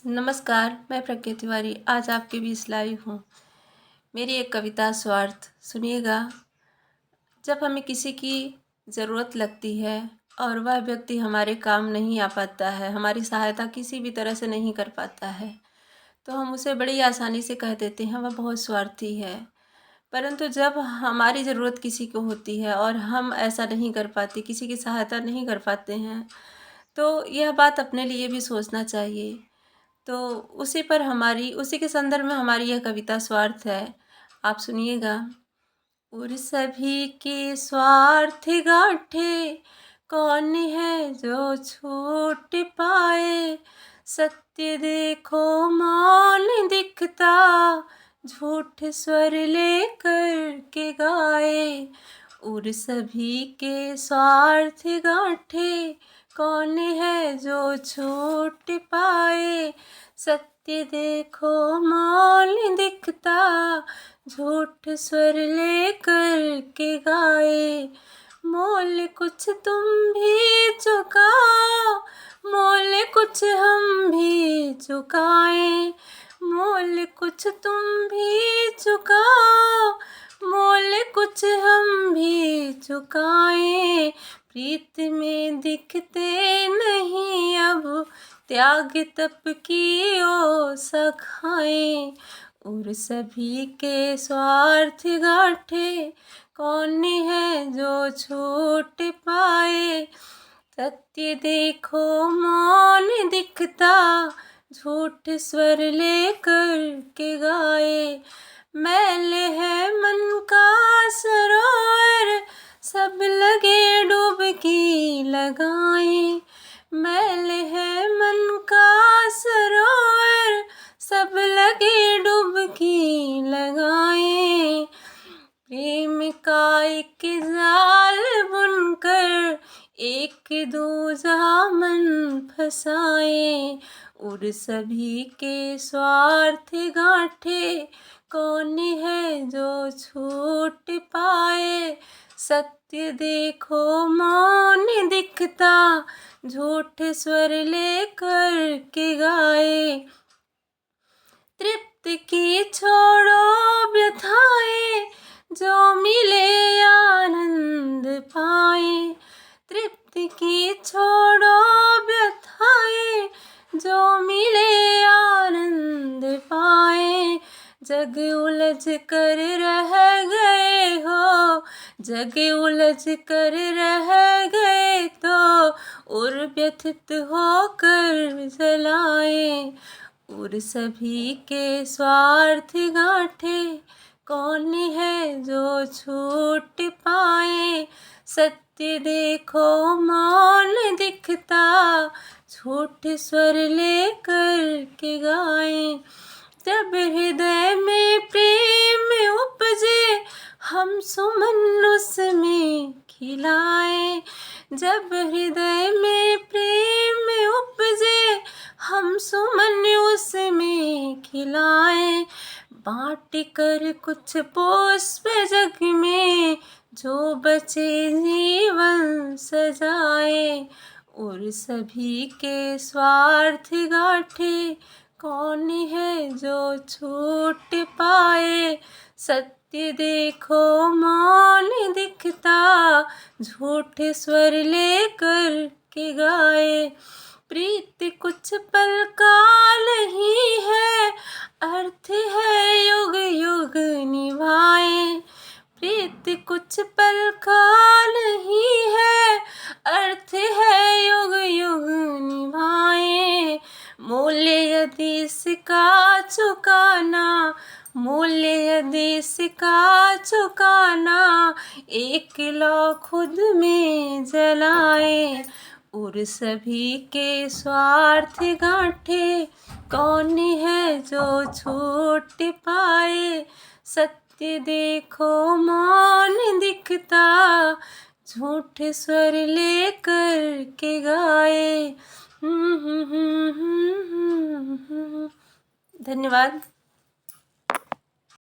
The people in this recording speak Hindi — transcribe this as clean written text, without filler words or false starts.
नमस्कार, मैं प्रज्ञा तिवारी आज आपके बीच लाइव हूँ। मेरी एक कविता स्वार्थ सुनिएगा। जब हमें किसी की ज़रूरत लगती है और वह व्यक्ति हमारे काम नहीं आ पाता है, हमारी सहायता किसी भी तरह से नहीं कर पाता है, तो हम उसे बड़ी आसानी से कह देते हैं वह बहुत स्वार्थी है। परंतु जब हमारी ज़रूरत किसी को होती है और हम ऐसा नहीं कर पाते, किसी की सहायता नहीं कर पाते हैं, तो यह बात अपने लिए भी सोचना चाहिए। तो उसी के संदर्भ में हमारी यह कविता स्वार्थ है। आप सुनिएगा। और सभी के स्वार्थ गांठे कौन है जो छूट पाए। सत्य देखो मौन दिखता झूठ स्वर लेकर के गाए। और सभी के स्वार्थ गांठे कौन है जो छूट पाए। सत्य देखो मौन दिखता झूठ स्वर लेकर के गाए। मोल कुछ तुम भी चुकाओ, मोल कुछ हम भी चुकाएं। मोल कुछ तुम भी चुकाओ, मोल कुछ हम भी चुकाएं। प्रीत में दिखते नहीं अब त्याग तप की ओ सखाएं। और सभी के स्वार्थ गांठे कौन है जो छूट पाए। सत्य देखो मौन दिखता झूठ स्वर लेकर के गाए। मैल है मन का सरोवर सब लगे डुबकी लगाए। मैल है मन का सरोवर सब लगे डुबकी लगाए। प्रेम का एक जाल बुनकर एक दूजा मन फंसाए। और सभी के स्वार्थ गांठे कौन है जो छूट पाए। सत्य देखो मौन दिखता झूठ स्वर लेकर के गाए। तृप्त की छोड़ो व्यथाएं जो मिले आनंद पाए। तृप्त की छोड़ो व्यथाएं जो मिले आनंद पाए। जग उलझ कर रह गए हो, जग उलझ कर रह गए तो और व्यथित होकर जलाए। और सभी के स्वार्थ गांठे कौन है जो छूट पाए। सत्य देखो मौन दिखता झूठ स्वर लेकर के गाए। जब हृदय में प्रेम उपजे हम सुमन उसमें खिलाए। जब हृदय में प्रेम उपजे हम सुमन उसमें खिलाए। बांट कर कुछ पुष्प जग में जो बचे जीवन सजाए। और सभी के स्वार्थ गांठे कौन है जो छूट पाए। सत्य देखो मौन दिखता झूठ स्वर लेकर के गाए। प्रीत कुछ पल काल ही है अर्थ है युग युग निभाए। प्रीत कुछ पल काल ही है अर्थ है युग युग निभाए। मूल्य यदि इसका चुकाना, मूल्य यदि इसका चुकाना एक लो खुद में जलाए। और सभी के स्वार्थ गांठे कौन है जो छूट पाए। सत्य देखो मौन दिखता झूठ स्वर लेकर के गाए। धन्यवाद।